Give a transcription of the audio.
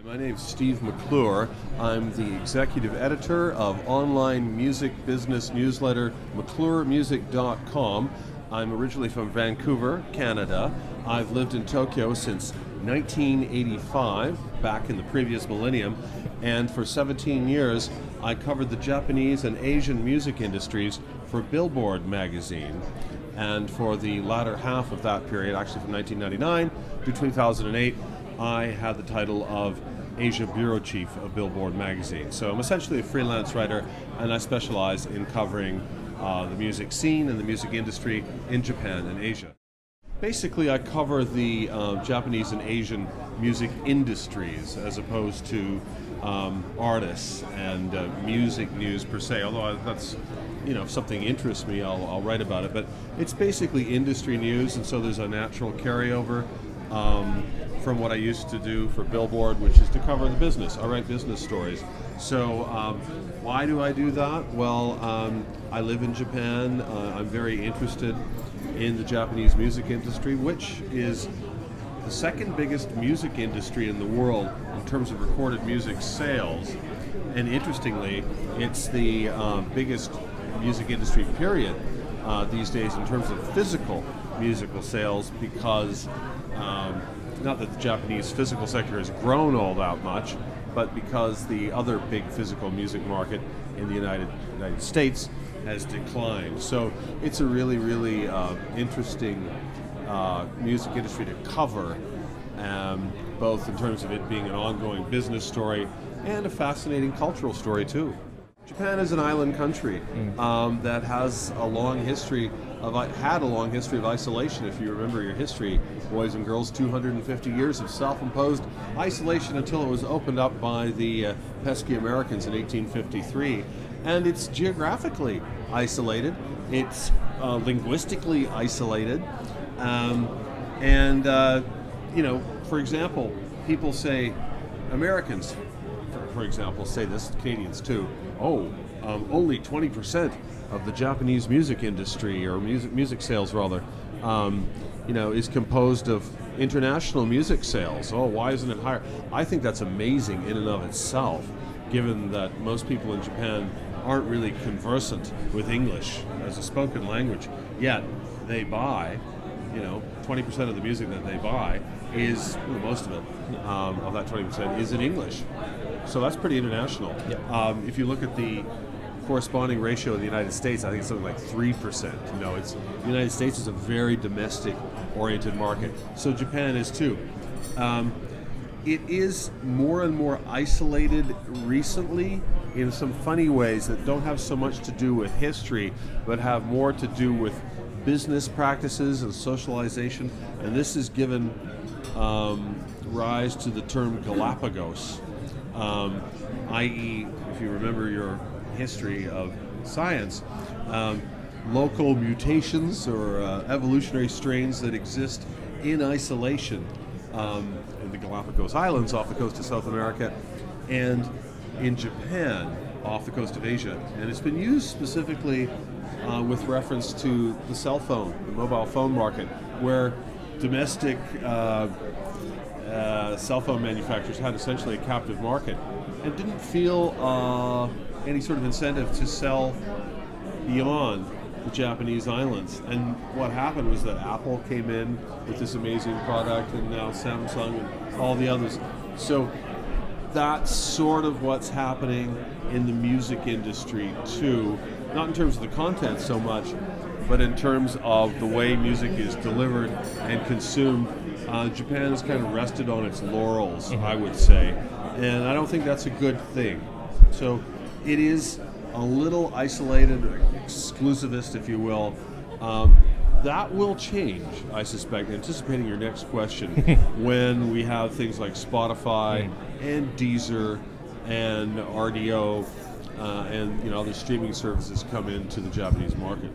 My name is Steve McClure. I'm the executive editor of online music business newsletter McCluremusic.com. I'm originally from Vancouver, Canada. I've lived in Tokyo since 1985, back in the previous millennium, and for 17 years I covered the Japanese and Asian music industries for Billboard magazine. And for the latter half of that period, actually from 1999 to 2008, I had the title of Asia Bureau Chief of Billboard magazine. So I'm essentially a freelance writer, and I specialize in covering the music scene and the music industry in Japan and Asia. Basically, I cover the Japanese and Asian music industries as opposed to artists and music news per se, although that's, if something interests me, I'll write about it. But it's basically industry news, and so there's a natural carryover from what I used to do for Billboard, which is to cover the business. I write business stories. So why do I do that? Well, I live in Japan. I'm very interested in the Japanese music industry, which is the second biggest music industry in the world in terms of recorded music sales. And interestingly, it's the biggest music industry period these days in terms of physical musical sales, because not that the Japanese physical sector has grown all that much, but because the other big physical music market in the United States has declined. So it's a really, really interesting music industry to cover, both in terms of it being an ongoing business story and a fascinating cultural story too. Japan is an island country that has a long history of isolation. If you remember your history, boys and girls, 250 years of self-imposed isolation until it was opened up by the pesky Americans in 1853. And it's geographically isolated, it's linguistically isolated, for example, people say, Americans, for example, say this, Canadians too, only 20% of the Japanese music industry, or music sales rather, is composed of international music sales. Oh, why isn't it higher? I think that's amazing in and of itself, given that most people in Japan aren't really conversant with English as a spoken language, yet they buy, 20% of the music that they buy is, most of it, of that 20% is in English. So that's pretty international. Yep. If you look at the corresponding ratio in the United States, I think it's something like 3%. The United States is a very domestic-oriented market. So Japan is too. It is more and more isolated recently in some funny ways that don't have so much to do with history, but have more to do with business practices and socialization. And this has given rise to the term Galapagos, i.e., if you remember your history of science, local mutations or evolutionary strains that exist in isolation in the Galapagos Islands off the coast of South America and in Japan off the coast of Asia. And it's been used specifically with reference to the cell phone, the mobile phone market, where domestic cell phone manufacturers had essentially a captive market and didn't feel any sort of incentive to sell beyond the Japanese islands. And what happened was that Apple came in with this amazing product, and now Samsung and all the others. So that's sort of what's happening in the music industry too, not in terms of the content so much, but in terms of the way music is delivered and consumed. Japan has kind of rested on its laurels, I would say, and I don't think that's a good thing. So it is a little isolated, exclusivist, if you will. That will change, I suspect, anticipating your next question, when we have things like Spotify and Deezer and RDO and other streaming services come into the Japanese market.